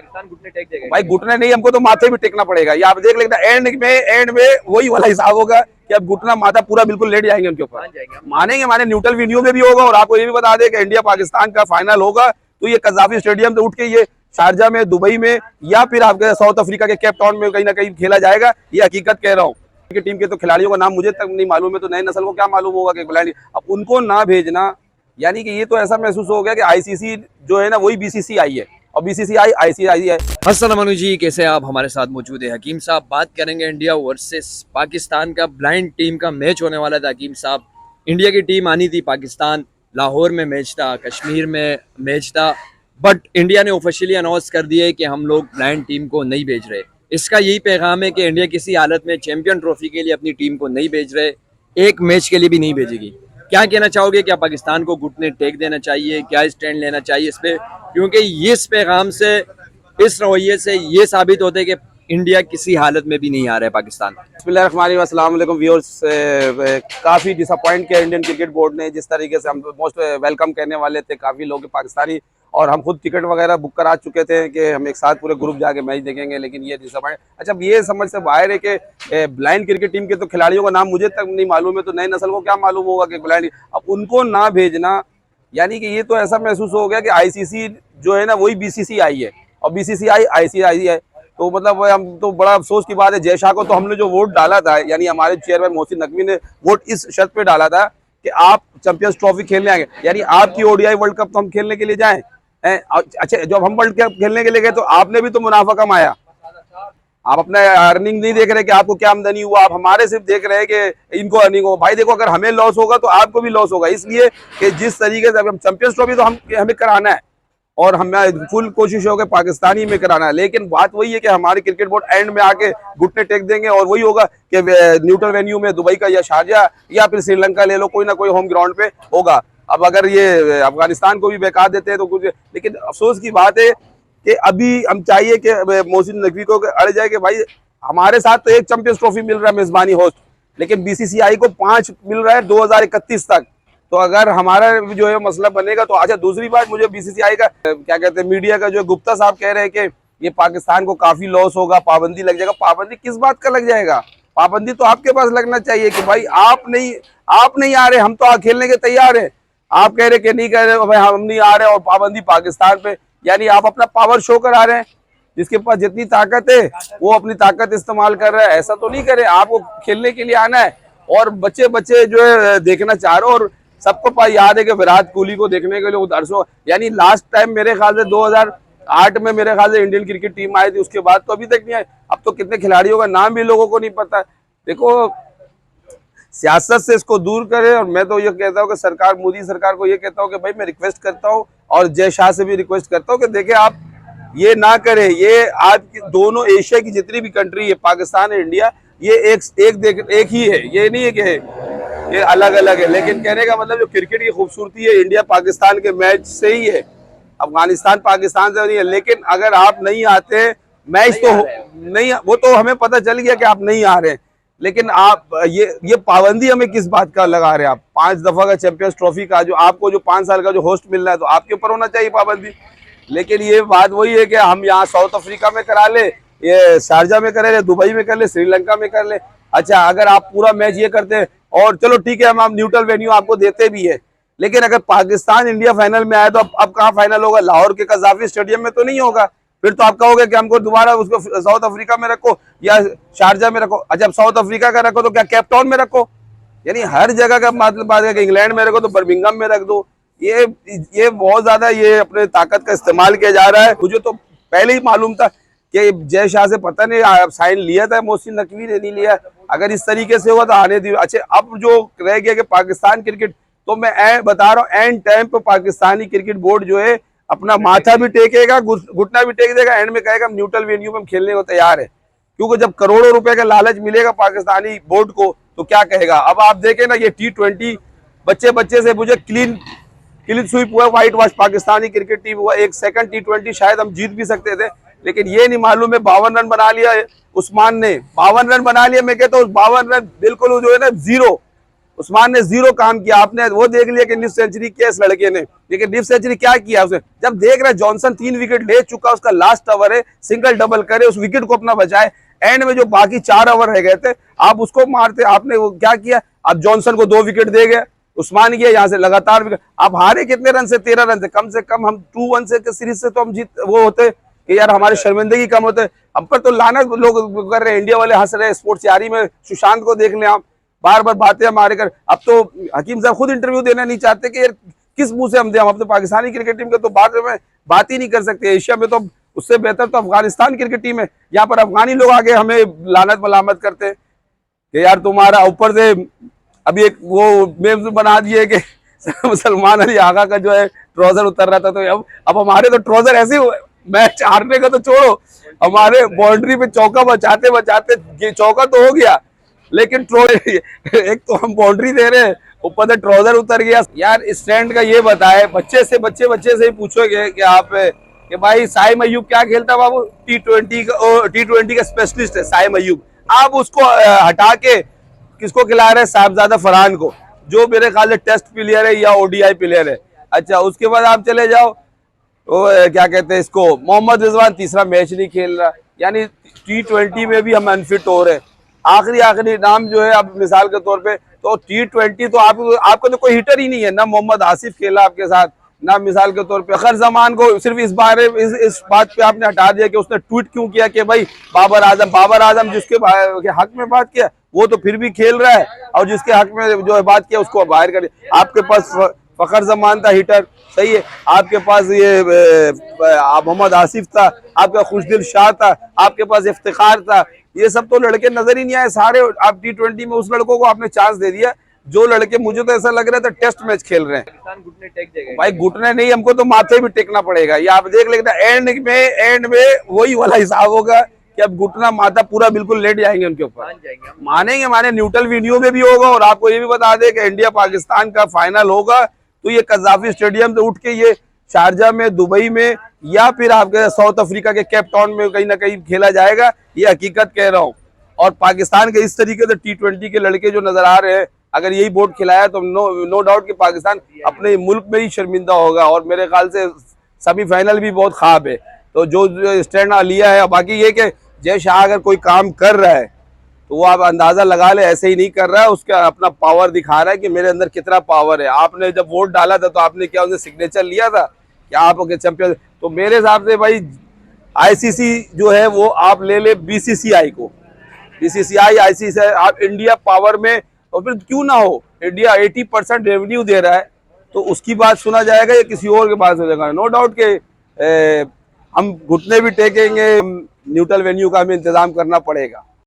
पाकिस्तान घुटने टेक देगा भाई घुटने नहीं, हमको तो माथे भी टेकना पड़ेगा। ये आप देख लेना एंड में वही वाला हिसाब होगा कि अब घुटना माथा पूरा बिल्कुल लेट जाएंगे उनके ऊपर। मानेंगे माने न्यूट्रल वेन्यू में भी होगा। और आपको ये भी बता दें कि इंडिया पाकिस्तान का फाइनल होगा तो ये कज़ाफी स्टेडियम से उठ के ये शारजा में, दुबई में या फिर आपके साउथ अफ्रीका के केप टाउन में कहीं ना कहीं खेला जाएगा। ये हकीकत कह रहा हूँ। टीम के तो खिलाड़ियों का नाम मुझे तक नहीं मालूम है, तो नई नस्ल को क्या मालूम होगा कि खिलाड़ी। अब उनको ना भेजना यानी कि ये तो ऐसा महसूस हो गया कि आईसीसी जो है ना वही बीसीसीआई है और बीसीसीआई आईसीसी है। हसन अमनू जी, कैसे आप हमारे साथ मौजूद है। हकीम साहब, बात करेंगे इंडिया वर्सेस पाकिस्तान का ब्लाइंड टीम का मैच होने वाला था। हकीम साहब, इंडिया की टीम आनी थी पाकिस्तान, लाहौर में मैच था, कश्मीर में मैच था, बट इंडिया ने ऑफिशियली अनाउंस कर दिया है कि हम लोग ब्लाइंड टीम को नहीं भेज रहे। इसका यही पैगाम है कि इंडिया किसी हालत में चैंपियन ट्रॉफी के लिए अपनी टीम को नहीं भेज रहे, एक मैच के लिए भी नहीं भेजेगी। क्या कहना चाहोगे? क्या पाकिस्तान को घुटने टेक देना चाहिए? क्या स्टैंड लेना चाहिए इस पे? क्योंकि ये इस पैगाम से, इस रवैये से ये साबित होता है कि इंडिया किसी हालत में भी नहीं आ रहा है पाकिस्तान। अस्सलाम वालेकुम व्यूअर्स। काफ़ी डिसअपॉइंट किया इंडियन क्रिकेट बोर्ड ने। जिस तरीके से हम मोस्ट वेलकम करने वाले थे काफ़ी लोग पाकिस्तानी, और हम खुद टिकट वगैरह बुक करा चुके थे कि हम एक साथ पूरे ग्रुप जाके मैच देखेंगे, लेकिन ये डिसअपॉइंट। अच्छा, ये समझ से बाहर है कि ब्लाइंड क्रिकेट टीम के तो खिलाड़ियों का नाम मुझे तक नहीं मालूम है, तो नई नस्ल को क्या मालूम होगा कि ब्लाइंड। अब उनको ना भेजना यानी कि ये तो ऐसा महसूस हो गया कि आईसीसी जो है ना वही बीसीसीआई है और बीसीसीआई आईसीसी है। तो मतलब हम तो बड़ा अफसोस की बात है। जय शाह को तो हमने जो वोट डाला था, यानी हमारे चेयरमैन मोहसिन नकवी ने वोट इस शर्त पे डाला था कि आप चैंपियंस ट्रॉफी खेलने आएंगे, यानी आपकी ओडीआई वर्ल्ड कप तो हम खेलने के लिए जाएं। अच्छा, जब हम वर्ल्ड कप खेलने के लिए गए तो आपने भी तो मुनाफा कमाया। आप अपना अर्निंग नहीं देख रहे कि आपको क्या आमदनी हुआ, आप हमारे सिर्फ देख रहे हैं कि इनको अर्निंग हो। भाई देखो, अगर हमें लॉस होगा तो आपको भी लॉस होगा, इसलिए कि जिस तरीके से हम चैंपियंस ट्रॉफी तो हमें कराना है और हमें फुल कोशिश होगी पाकिस्तानी में कराना है। लेकिन बात वही है कि हमारे क्रिकेट बोर्ड एंड में आके घुटने टेक देंगे और वही होगा कि न्यूट्रल वेन्यू में दुबई का या शारजा या फिर श्रीलंका ले लो, कोई ना कोई होम ग्राउंड पे होगा। अब अगर ये अफगानिस्तान को भी बेकार देते हैं तो कुछ, लेकिन अफसोस की बात है कि अभी हम चाहिए कि मोहसिन नकवी को अड़ जाए कि भाई हमारे साथ तो एक चैंपियंस ट्रॉफी मिल रहा है मेजबानी होस्ट, लेकिन बीसीसीआई को 5 मिल रहा है 2031 तक। तो अगर हमारा जो है मसला बनेगा तो। अच्छा, दूसरी बात, मुझे बीसीसीआई का क्या कहते हैं, मीडिया का जो गुप्ता साहब कह रहे हैं कि ये पाकिस्तान को काफी लॉस होगा, पाबंदी लग जाएगा। पाबंदी किस बात का लग जाएगा? पाबंदी तो आपके पास लगना चाहिए कि भाई आप नहीं आ रहे, हम तो खेलने के तैयार है। आप कह रहे कि नहीं कह रहे भाई हम नहीं आ रहे और पाबंदी पाकिस्तान पे, यानी आप अपना पावर शो करा रहे हैं। जिसके पास जितनी ताकत है वो अपनी ताकत इस्तेमाल कर रहा है। ऐसा तो नहीं करे, आपको खेलने के लिए आना है और बच्चे बच्चे जो है देखना चाह रहे हो। और सबको याद है कि विराट कोहली को देखने के लिए दर्शकों, यानी लास्ट टाइम मेरे ख्याल से 2008 में मेरे ख्याल से इंडियन क्रिकेट टीम आई थी, उसके बाद तो अभी तक नहीं आए। अब तो कितने खिलाड़ियों का नाम भी लोगों को नहीं पता। देखो, सियासत से इसको दूर करे। और मैं तो ये कहता हूँ कि सरकार, मोदी सरकार को ये कहता हूँ कि भाई मैं रिक्वेस्ट करता हूँ और जय शाह से भी रिक्वेस्ट करता हूँ कि देखिए आप ये ना करें। ये आज दोनों एशिया की जितनी भी कंट्री है, पाकिस्तान और इंडिया, ये एक ही है। ये नहीं है कि ये अलग अलग है। लेकिन कहने का मतलब जो क्रिकेट की खूबसूरती है इंडिया पाकिस्तान के मैच से ही है, अफगानिस्तान पाकिस्तान से नहीं है। लेकिन अगर आप नहीं आते मैच तो नहीं, वो तो हमें पता चल गया कि आप नहीं आ रहे हैं। लेकिन आप ये पाबंदी हमें किस बात का लगा रहे हैं? आप 5 दफा का चैंपियंस ट्रॉफी का जो आपको जो 5 साल का जो होस्ट मिल रहा है तो आपके ऊपर होना चाहिए पाबंदी। लेकिन ये बात वही है कि हम यहाँ साउथ अफ्रीका में करा ले, ये शारजा में करे, दुबई में कर ले, श्रीलंका में कर ले। अच्छा, अगर आप पूरा मैच ये करते हैं और चलो ठीक है, हम आप न्यूट्रल वेन्यू आपको देते भी है, लेकिन अगर पाकिस्तान इंडिया फाइनल में आए तो अब कहाँ फाइनल होगा? लाहौर के कज़ाफी स्टेडियम में तो नहीं होगा। फिर तो आप कहोगे कि हमको दोबारा उसको साउथ अफ्रीका में रखो या शारजा में रखो। अच्छा, अब साउथ अफ्रीका का रखो तो क्या केप टाउन में रखो? यानी हर जगह का मतलब बात है कि इंग्लैंड में रखो तो बर्मिंघम में रख दो। ये बहुत ज्यादा ये अपने ताकत का इस्तेमाल किया जा रहा है। मुझे तो पहले ही मालूम था कि जय शाह से पता नहीं साइन लिया था मोहसिन नकवी ने, नहीं लिया। अगर इस तरीके से हुआ तो आने दी। अच्छा, अब जो रह गया कि पाकिस्तान क्रिकेट, तो मैं बता रहा हूँ एंड टाइम पे पाकिस्तानी क्रिकेट बोर्ड जो है अपना माथा भी टेकेगा, घुटना भी टेक देगा, एंड में कहेगा हम न्यूट्रल वेन्यू में हम खेलने को तैयार है। क्योंकि जब करोड़ों रुपए का लालच मिलेगा पाकिस्तानी बोर्ड को तो क्या कहेगा? अब आप देखें ना, ये T20 बच्चे से मुझे क्लीन स्वीप हुआ, white wash Pakistani cricket team हुआ। एक सेकंड T20 शायद हम जीत भी सकते थे, लेकिन ये नहीं मालूम है 52 रन बना लिया उस्मान ने, 52 रन बना लिया। मैं कहता हूँ 52 रन बिल्कुल जो है ना जीरो, उस्मान ने जीरो काम किया। आपने वो देख लिया कि निफ सेंचुरी किया इस लड़के ने, लेकिन निफ सेंचुरी क्या किया उसने, जब देख रहे जॉनसन 3 विकेट ले चुका, उसका लास्ट ओवर है, सिंगल डबल करे, उस विकेट को अपना बचाए, एंड में जो बाकी 4 ओवर रह गए थे आप उसको मारते, आपने वो क्या किया, आप जॉनसन को 2 विकेट दे गए, उस्मान गया यहाँ से लगातार विकेट। आप हारे कितने रन से, 13 रन से कम हम 2-1 से सीरीज से तो हम जीत वो होते कि यार हमारे शर्मिंदगी कम होते। हम पर तो लानत लोग कर रहे हैं, इंडिया वाले हंस रहे हैं, स्पोर्ट्स यारी में सुशांत को देख लें आप, बार बार बातें हमारे कर। अब तो हकीम साहब खुद इंटरव्यू देना नहीं चाहते कि यार किस मुंह से हम दें, हम अपने पाकिस्तानी क्रिकेट टीम के तो बात ही नहीं कर सकते। एशिया में तो उससे बेहतर तो अफगानिस्तान क्रिकेट टीम है, यहाँ पर अफगानी लोग आगे हमें लानत मलामत करते हैं कि यार तुम्हारा ऊपर से अभी एक वो मेम्स बना दिए कि सलमान अली आगा का जो है ट्राउजर उतर रहा था, तो अब हमारे तो ट्राउजर ऐसे मैच हारने का तो छोड़ो, हमारे बाउंड्री पे चौका बचाते बचाते चौका तो हो गया, लेकिन एक तो हम बाउंड्री दे रहे हैं, ऊपर से ट्राउजर उतर गया। यार स्टैंड का ये बताए, बच्चे से ही पूछोगे कि आप कि भाई साइम अयूब क्या खेलता बाबू, टी20 का स्पेशलिस्ट है साइम अयूब, आप उसको हटा के किसको खिला रहे हैं, साहबजादा फरहान को, जो मेरे ख्याल से टेस्ट प्लेयर है या ओडीआई प्लेयर है। अच्छा, उसके बाद आप चले जाओ वो क्या कहते हैं इसको, मोहम्मद रिजवान तीसरा मैच नहीं खेल रहा, यानी टी20 में भी हम अनफिट हो रहे हैं। आखिरी नाम जो है, अब मिसाल के तौर पे तो टी20 तो आपको तो कोई हिटर ही नहीं है, ना मोहम्मद आसिफ खेला आपके साथ, ना मिसाल के तौर पे अखर जमान को सिर्फ इस बात पे आपने हटा दिया कि उसने ट्वीट क्यों किया कि भाई बाबर आजम जिसके हक में बात किया वो तो फिर भी खेल रहा है, और जिसके हक में जो है बात किया उसको बाहर कर दिया। आपके पास फखर जमान था हिटर, सही है, आपके पास ये मोहम्मद आसिफ था, आपका खुशदिल शाह था, आपके पास इफ्तिखार था, ये सब तो लड़के नजर ही नहीं आए सारे। आप टी20 में उस लड़कों को आपने चांस दे दिया, जो लड़के मुझे तो ऐसा लग रहा था टेस्ट मैच खेल रहे हैं। घुटने टेक देगा भाई घुटने नहीं, हमको तो माथे भी टेकना पड़ेगा, ये आप देख लेना एंड में वही वाला हिसाब होगा कि अब घुटना माथा पूरा बिल्कुल लेट जाएंगे उनके ऊपर, माने न्यूट्रल वीडियो में भी होगा। और आपको ये भी बता दें कि इंडिया पाकिस्तान का फाइनल होगा तो ये कज़ाफी स्टेडियम से उठ के ये शारजा में, दुबई में, या फिर आपके साउथ अफ्रीका के केप टाउन में कहीं ना कहीं खेला जाएगा, ये हकीकत कह रहा हूँ। और पाकिस्तान के इस तरीके से टी20 के लड़के जो नजर आ रहे हैं, अगर यही बोर्ड खिलाया तो नो डाउट कि पाकिस्तान अपने मुल्क में ही शर्मिंदा होगा, और मेरे ख्याल से सेमीफाइनल भी बहुत ख्वाब है। तो जो स्टैंड लिया है, बाकी ये कि जय शाह अगर कोई काम कर रहा है तो वो आप अंदाजा लगा ले, ऐसे ही नहीं कर रहा है, उसका अपना पावर दिखा रहा है कि मेरे अंदर कितना पावर है। आपने जब वोट डाला था तो आपने क्या उनसे सिग्नेचर लिया था कि आप चैंपियन, तो मेरे हिसाब से भाई आईसीसी जो है वो आप ले ले बीसीसीआई को, बीसीसीआई आईसीसी आप इंडिया पावर में, और फिर क्यों ना हो, इंडिया 80% रेवेन्यू दे रहा है तो उसकी बात सुना जाएगा या किसी और की बात सुना जाएगा। नो डाउट के हम घुटने भी टेकेंगे, न्यूट्रल वेन्यू का हमें इंतजाम करना पड़ेगा।